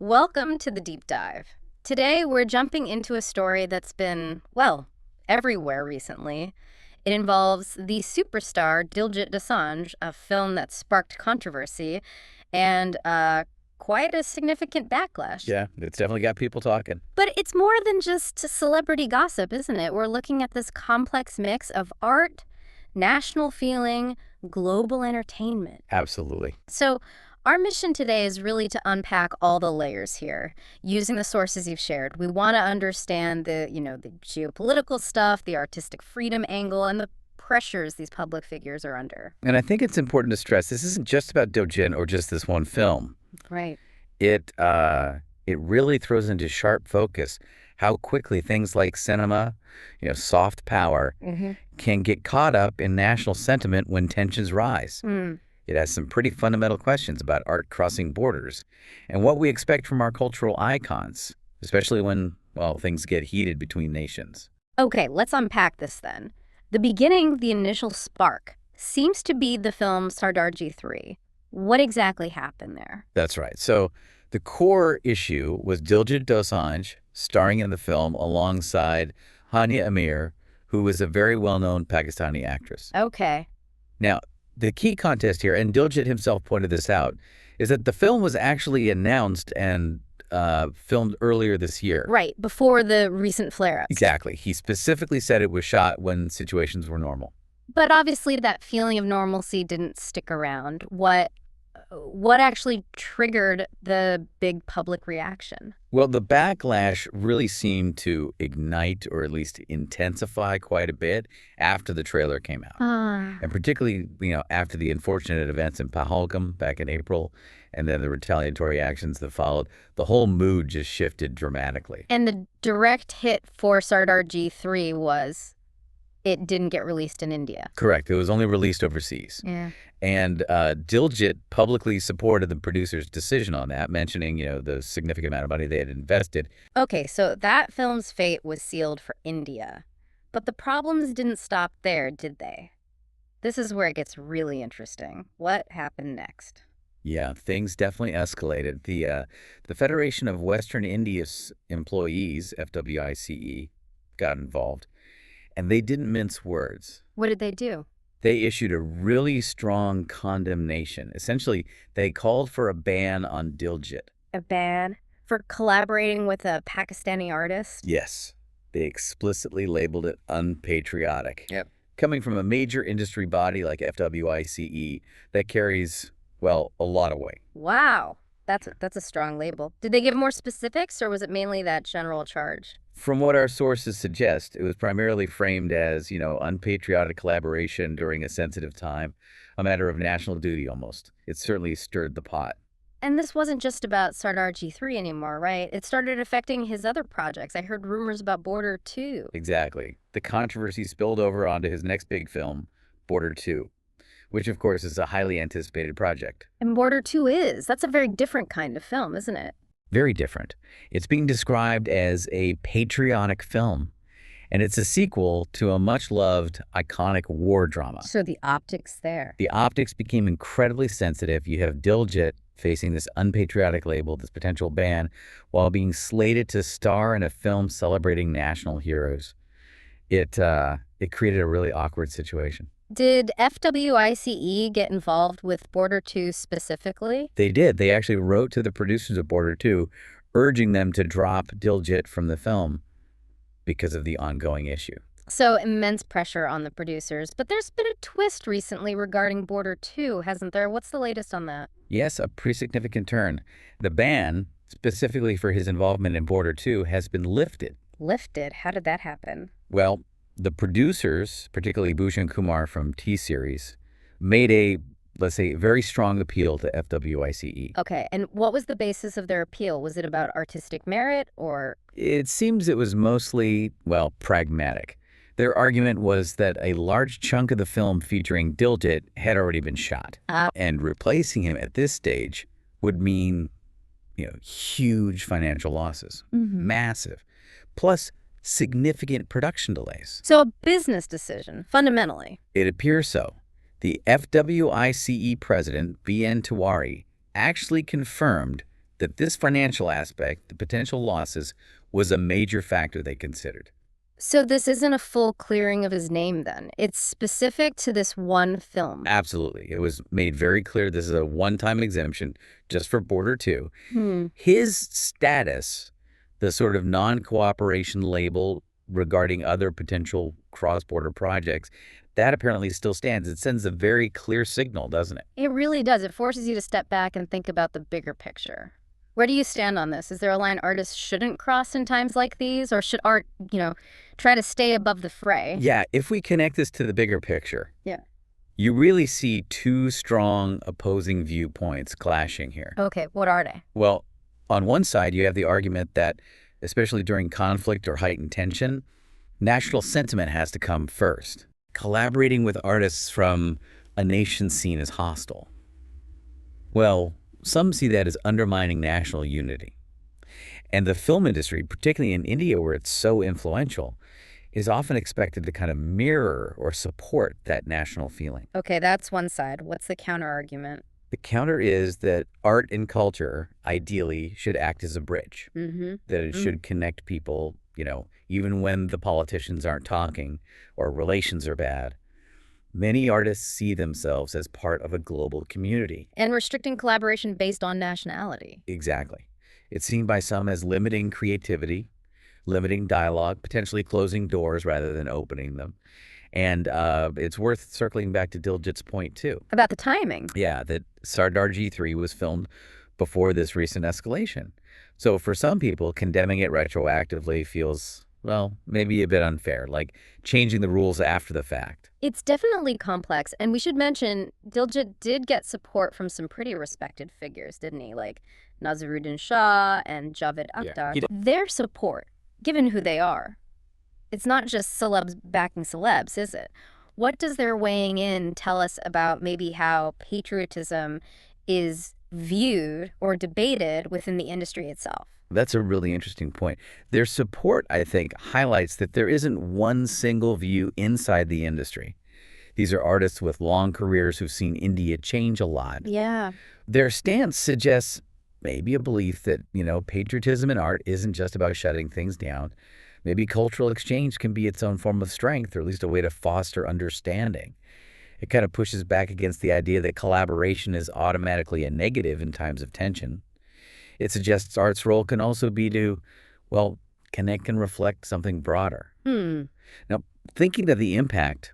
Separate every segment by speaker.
Speaker 1: Welcome to the deep dive. Today, we're jumping into a story that's been, well, everywhere recently. It involves the superstar Diljit Dosanjh, a film that sparked controversy and quite a significant backlash.
Speaker 2: Yeah, it's definitely got people talking.
Speaker 1: But it's more than just celebrity gossip, isn't it? We're looking at this complex mix of art, national feeling, global entertainment.
Speaker 2: Absolutely.
Speaker 1: So, our mission today is really to unpack all the layers here using the sources you've shared. We want to understand the geopolitical stuff, the artistic freedom angle, and the pressures these public figures are under.
Speaker 2: And I think it's important to stress this isn't just about Diljit or just this one film.
Speaker 1: Right.
Speaker 2: It really throws into sharp focus how quickly things like cinema, soft power, can get caught up in national sentiment when tensions rise. It has some pretty fundamental questions about art crossing borders and what we expect from our cultural icons, especially when, well, things get heated between nations.
Speaker 1: Okay, let's unpack this then. The beginning, the initial spark, seems to be the film Sardarji 3. What exactly happened there?
Speaker 2: That's right. So the core issue was Diljit Dosanjh starring in the film alongside Hania Amir, who was a very well-known Pakistani actress.
Speaker 1: Okay.
Speaker 2: Now, the key contest here, and Diljit himself pointed this out, is that the film was actually announced and filmed earlier this year.
Speaker 1: Right, before the recent flare-ups.
Speaker 2: Exactly. He specifically said it was shot when situations were normal.
Speaker 1: But obviously that feeling of normalcy didn't stick around. What actually triggered the big public reaction?
Speaker 2: Well, the backlash really seemed to ignite or at least intensify quite a bit after the trailer came out. And particularly, after the unfortunate events in Pahalgam back in April and then the retaliatory actions that followed, the whole mood just shifted dramatically.
Speaker 1: And the direct hit for Sardarji 3 was it didn't get released in India.
Speaker 2: Correct. It was only released overseas.
Speaker 1: Yeah.
Speaker 2: And Diljit publicly supported the producer's decision on that, mentioning, the significant amount of money they had invested.
Speaker 1: Okay, so that film's fate was sealed for India. But the problems didn't stop there, did they? This is where it gets really interesting. What happened next?
Speaker 2: Yeah, things definitely escalated. The Federation of Western India's Employees, FWICE, got involved, and they didn't mince words.
Speaker 1: What did they do?
Speaker 2: They issued a really strong condemnation. Essentially, they called for a ban on Diljit.
Speaker 1: A ban for collaborating with a Pakistani artist?
Speaker 2: Yes, they explicitly labeled it unpatriotic.
Speaker 3: Yep.
Speaker 2: Coming from a major industry body like FWICE that carries, well, a lot of weight.
Speaker 1: Wow, that's a strong label. Did they give more specifics, or was it mainly that general charge?
Speaker 2: From what our sources suggest, it was primarily framed as, unpatriotic collaboration during a sensitive time, a matter of national duty almost. It certainly stirred the pot.
Speaker 1: And this wasn't just about Sardarji 3 anymore, right? It started affecting his other projects. I heard rumors about Border 2.
Speaker 2: Exactly. The controversy spilled over onto his next big film, Border 2, which of course is a highly anticipated project.
Speaker 1: And Border 2 that's a very different kind of film, isn't it?
Speaker 2: Very different. It's being described as a patriotic film, and it's a sequel to a much-loved, iconic war drama.
Speaker 1: So the optics there.
Speaker 2: The optics became incredibly sensitive. You have Diljit facing this unpatriotic label, this potential ban, while being slated to star in a film celebrating national heroes. It created a really awkward situation.
Speaker 1: Did FWICE get involved with Border 2 specifically?
Speaker 2: They did. They actually wrote to the producers of Border 2, urging them to drop Diljit from the film because of the ongoing issue.
Speaker 1: So immense pressure on the producers. But there's been a twist recently regarding Border 2, hasn't there? What's the latest on that?
Speaker 2: Yes, a pretty significant turn. The ban, specifically for his involvement in Border 2, has been lifted.
Speaker 1: Lifted? How did that happen?
Speaker 2: Well, the producers, particularly Bhushan Kumar from T-Series, made a, let's say, very strong appeal to FWICE.
Speaker 1: Okay, and what was the basis of their appeal? Was it about artistic merit or?
Speaker 2: It seems it was mostly, well, pragmatic. Their argument was that a large chunk of the film featuring Diljit had already been shot, and replacing him at this stage would mean, huge financial losses, massive, plus significant production delays.
Speaker 1: So a business decision, fundamentally.
Speaker 2: It appears so. The FWICE president, B.N. Tiwari, actually confirmed that this financial aspect, the potential losses, was a major factor they considered.
Speaker 1: So this isn't a full clearing of his name then. It's specific to this one film.
Speaker 2: Absolutely. It was made very clear this is a one-time exemption just for Border 2.
Speaker 1: Hmm.
Speaker 2: His status, the sort of non-cooperation label regarding other potential cross-border projects, that apparently still stands. It sends a very clear signal, doesn't it?
Speaker 1: It really does. It forces you to step back and think about the bigger picture. Where do you stand on this? Is there a line artists shouldn't cross in times like these, or should art, try to stay above the fray?
Speaker 2: Yeah, if we connect this to the bigger picture,
Speaker 1: Yeah.
Speaker 2: you really see two strong opposing viewpoints clashing here.
Speaker 1: Okay, what are they?
Speaker 2: Well, on one side, you have the argument that, especially during conflict or heightened tension, national sentiment has to come first. Collaborating with artists from a nation seen as hostile. Well, some see that as undermining national unity. And the film industry, particularly in India where it's so influential, is often expected to kind of mirror or support that national feeling.
Speaker 1: Okay, that's one side. What's the counter argument?
Speaker 2: The counter is that art and culture ideally should act as a bridge,
Speaker 1: Mm-hmm.
Speaker 2: that it should connect people, even when the politicians aren't talking or relations are bad. Many artists see themselves as part of a global community.
Speaker 1: And restricting collaboration based on nationality.
Speaker 2: Exactly. It's seen by some as limiting creativity, limiting dialogue, potentially closing doors rather than opening them. And it's worth circling back to Diljit's point, too.
Speaker 1: About the timing.
Speaker 2: Yeah, that Sardar G3 was filmed before this recent escalation. So for some people, condemning it retroactively feels, well, maybe a bit unfair, like changing the rules after the fact.
Speaker 1: It's definitely complex, and we should mention Diljit did get support from some pretty respected figures, didn't he? Like Nazaruddin Shah and Javed
Speaker 2: Yeah,
Speaker 1: Akhtar.
Speaker 2: he did.
Speaker 1: Their support, given who they are, it's not just celebs backing celebs, is it? What does their weighing in tell us about maybe how patriotism is viewed or debated within the industry itself?
Speaker 2: That's a really interesting point. Their support, I think, highlights that there isn't one single view inside the industry. These are artists with long careers who've seen India change a lot.
Speaker 1: Yeah.
Speaker 2: Their stance suggests maybe a belief that, patriotism in art isn't just about shutting things down. Maybe cultural exchange can be its own form of strength, or at least a way to foster understanding. It kind of pushes back against the idea that collaboration is automatically a negative in times of tension. It suggests art's role can also be to, well, connect and reflect something broader. Now, thinking of the impact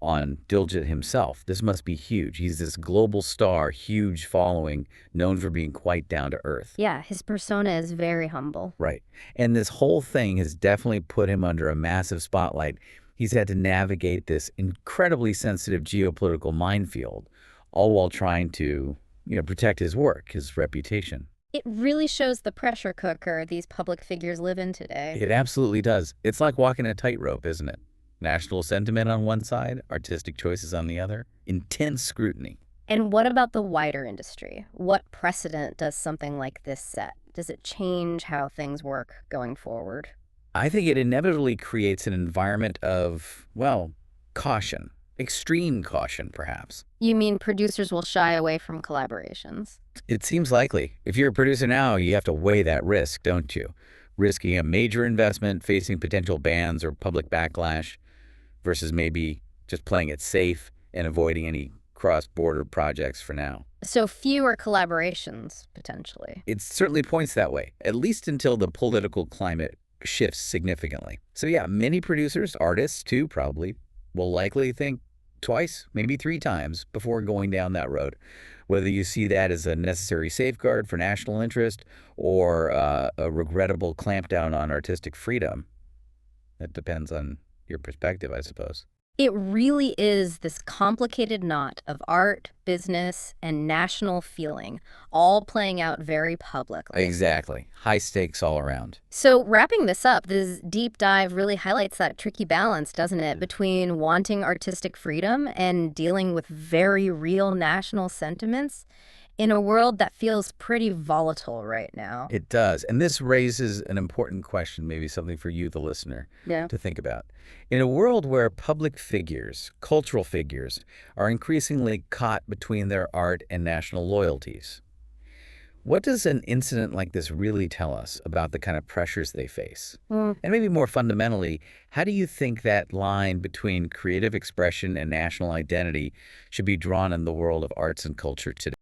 Speaker 2: on Diljit himself, this must be huge. He's this global star, huge following, known for being quite down to earth.
Speaker 1: Yeah, his persona is very humble.
Speaker 2: Right. And this whole thing has definitely put him under a massive spotlight. He's had to navigate this incredibly sensitive geopolitical minefield, all while trying to, protect his work, his reputation.
Speaker 1: It really shows the pressure cooker these public figures live in today.
Speaker 2: It absolutely does. It's like walking a tightrope, isn't it? National sentiment on one side, artistic choices on the other, intense scrutiny.
Speaker 1: And what about the wider industry? What precedent does something like this set? Does it change how things work going forward?
Speaker 2: I think it inevitably creates an environment of, well, caution, extreme caution, perhaps.
Speaker 1: You mean producers will shy away from collaborations?
Speaker 2: It seems likely. If you're a producer now, you have to weigh that risk, don't you? Risking a major investment, facing potential bans or public backlash, versus maybe just playing it safe and avoiding any cross-border projects for now.
Speaker 1: So fewer collaborations, potentially.
Speaker 2: It certainly points that way, at least until the political climate shifts significantly. So yeah, many producers, artists too probably, will likely think twice, maybe three times before going down that road. Whether you see that as a necessary safeguard for national interest or a regrettable clampdown on artistic freedom, that depends on your perspective, I suppose.
Speaker 1: It really is this complicated knot of art, business, and national feeling, all playing out very publicly.
Speaker 2: Exactly. High stakes all around.
Speaker 1: So wrapping this up, this deep dive really highlights that tricky balance, doesn't it, between wanting artistic freedom and dealing with very real national sentiments in a world that feels pretty volatile right now.
Speaker 2: It does. And this raises an important question, maybe something for you, the listener,
Speaker 1: Yeah.
Speaker 2: to think about. In a world where public figures, cultural figures, are increasingly caught between their art and national loyalties, What does an incident like this really tell us about the kind of pressures they face?
Speaker 1: Mm.
Speaker 2: And maybe more fundamentally, how do you think that line between creative expression and national identity should be drawn in the world of arts and culture today?